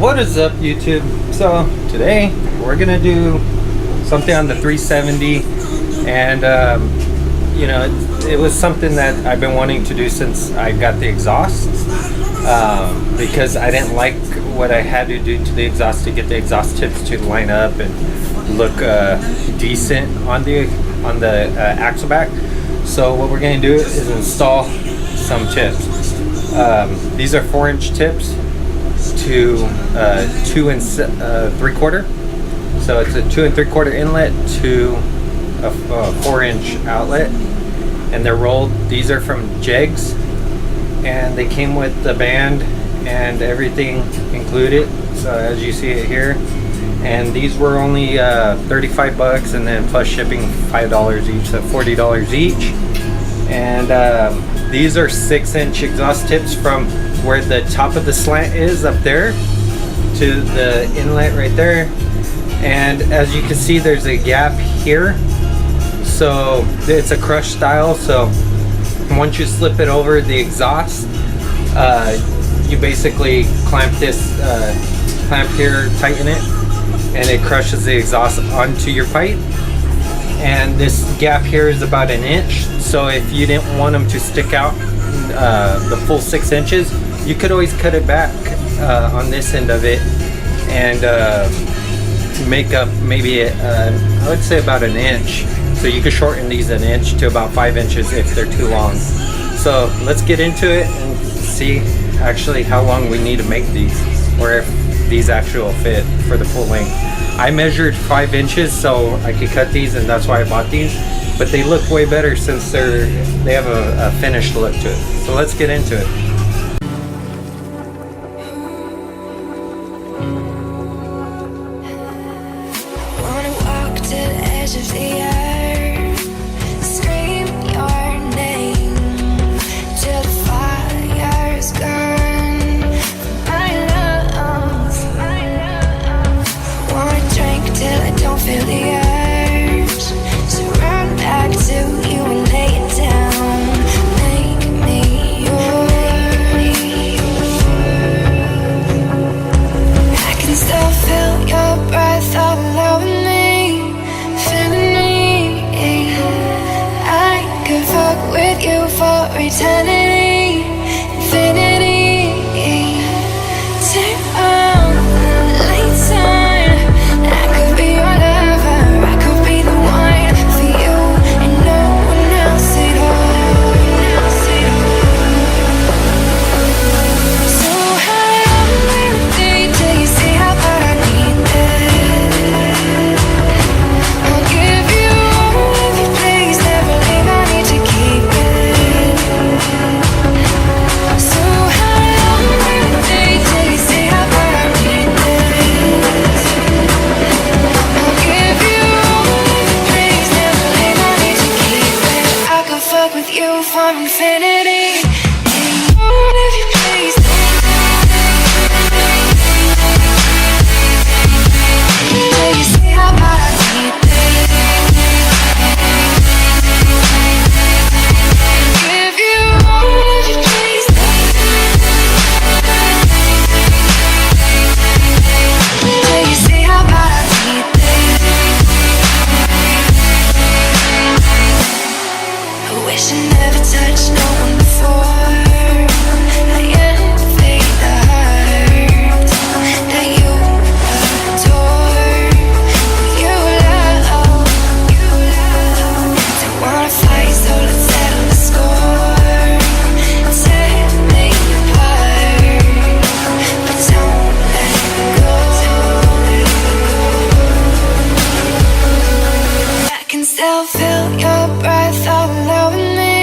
What is up, YouTube? So today we're gonna do something on the 370, and you know, it was something that I've been wanting to do since I got the exhaust, because I didn't like what I had to do to the exhaust to get the exhaust tips to line up and look decent on the axle back. So what we're going to do is install some tips. These are 4-inch tips to 2 3/4. So it's a 2 3/4 inlet to a 4-inch outlet, and they're rolled. These are from Jegs, and they came with the band and everything included. So as you see it here, and these were only 35 bucks, and then plus shipping $5 each, so $40 each. And these are 6-inch exhaust tips from where the top of the slant is up there to the inlet right there. And as you can see, there's a gap here, so it's a crush style. So once you slip it over the exhaust, you basically clamp this clamp here, tighten it, and it crushes the exhaust onto your pipe. And this gap here is about 1 inch, so if you didn't want them to stick out the full 6 inches, you could always cut it back on this end of it and make up maybe I would say about 1 inch. So you could shorten these 1 inch to about 5 inches if they're too long. So let's get into it and see actually how long we need to make these, or if these actually fit for the full length. I measured 5 inches so I could cut these, and that's why I bought these, but they look way better since they have a finished look to it. So let's get into it. Eternity, infinity, turn on the lights on. I could be your lover, I could be the one for you, and no one else at all. So high up in the day till you see how bad I need it. I'll give you all of your place, never leave, I need to keep it. So high up in the day till you see how bad I need this. I'll give you all of your place, never leave, I need to keep it. I could fuck with you for infinity. All of your place, till you see how bad I need this. Give you all of your place, till you see how bad I need this. I wish I never touched no one before. I envy the heart that you adore. You love. Don't wanna fight, so let's settle the score. Tear me apart, but don't let go. I can still feel your breath all over me,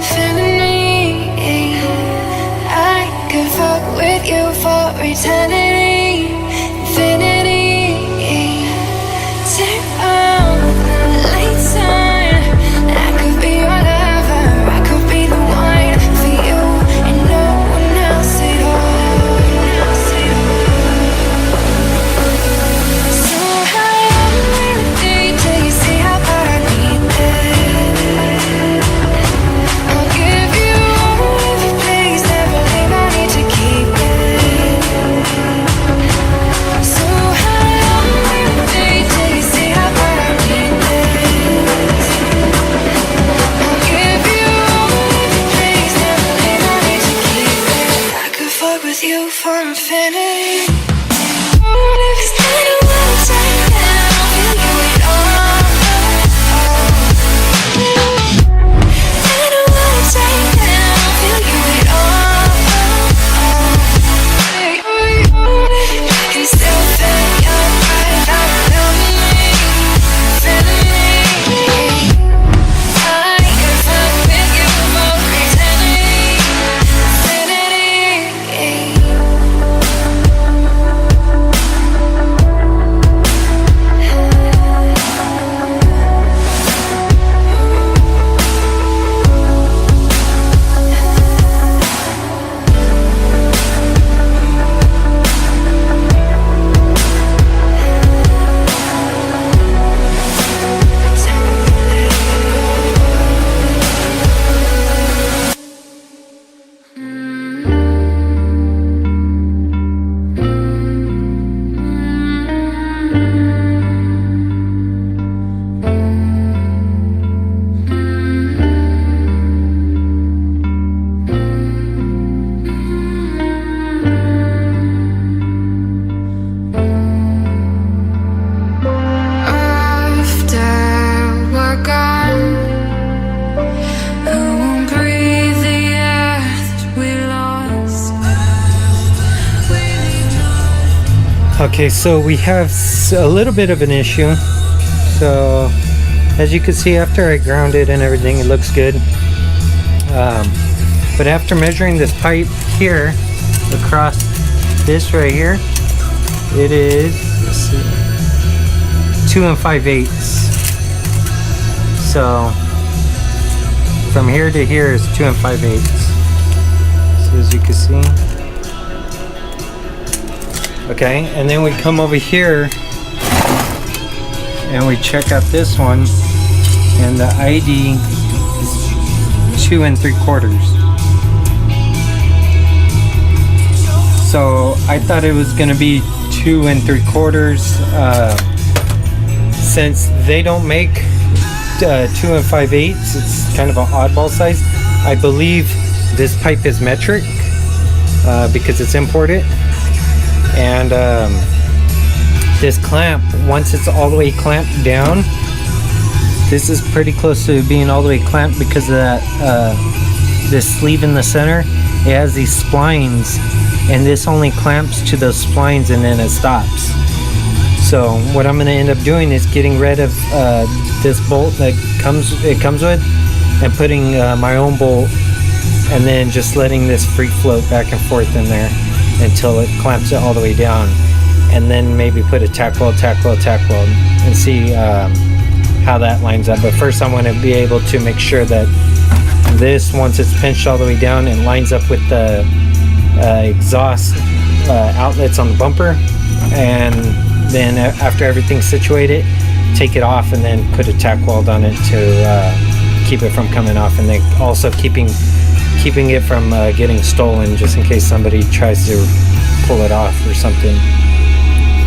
feeling me. I could fuck with you for eternity, infinity. Turn on the lights on. I could be your lover, I could be the one for you, and no one else at all. So high up in the day till you see how bad I need this. I'll give you all of your place, never leave, I need to keep it. stuck with you for infinity. If it's not a world right now, feel you it all. Not a world right now, feel you it all. I can still feel your breath all around me, feeling me. I could fuck with you for eternity, infinity. Okay, so we have a little bit of an issue. So as you can see, after I ground it and everything, it looks good. But after measuring this pipe here across this right here, it is, let's see, 2 5/8. So from here to here is 2 5/8. So as you can see. Okay, and then we come over here and we check out this one, and the ID is 2 3/4. So I thought it was going to be 2 3/4. Since they don't make 2 5/8, it's kind of an oddball size. I believe this pipe is metric because it's imported. And this clamp, once it's all the way clamped down, this is pretty close to being all the way clamped because of that this sleeve in the center. It has these splines, and this only clamps to those splines and then it stops. So what I'm going to end up doing is getting rid of this bolt that it comes with, and putting my own bolt, and then just letting this free float back and forth in there until it clamps it all the way down, and then maybe put a tack weld, and see how that lines up. But first I want to be able to make sure that this, once it's pinched all the way down, and lines up with the exhaust outlets on the bumper, and then after everything's situated, take it off and then put a tack weld on it to keep it from coming off, and then also keeping it from getting stolen, just in case somebody tries to pull it off or something.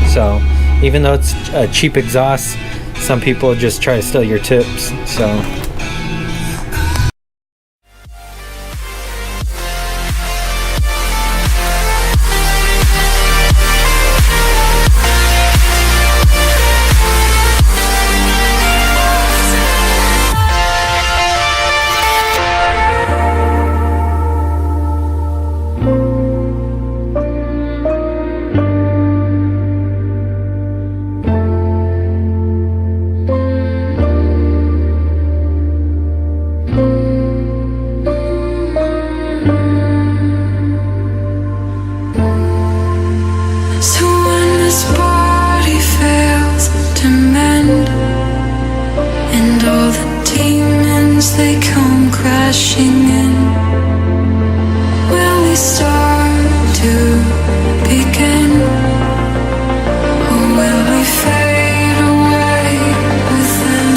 So even though it's a cheap exhaust, some people just try to steal your tips. So they come crashing in. Will we start to begin, or will we fade away with them?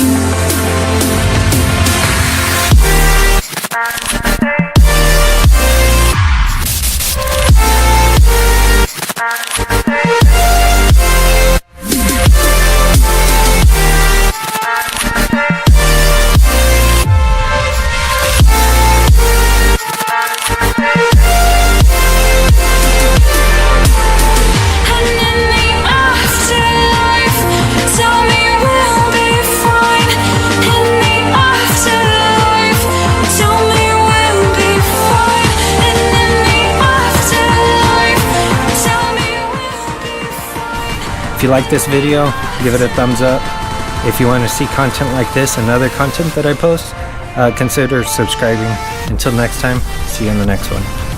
If you like this video, give it a thumbs up. If you want to see content like this and other content that I post, consider subscribing. Until next time, see you in the next one.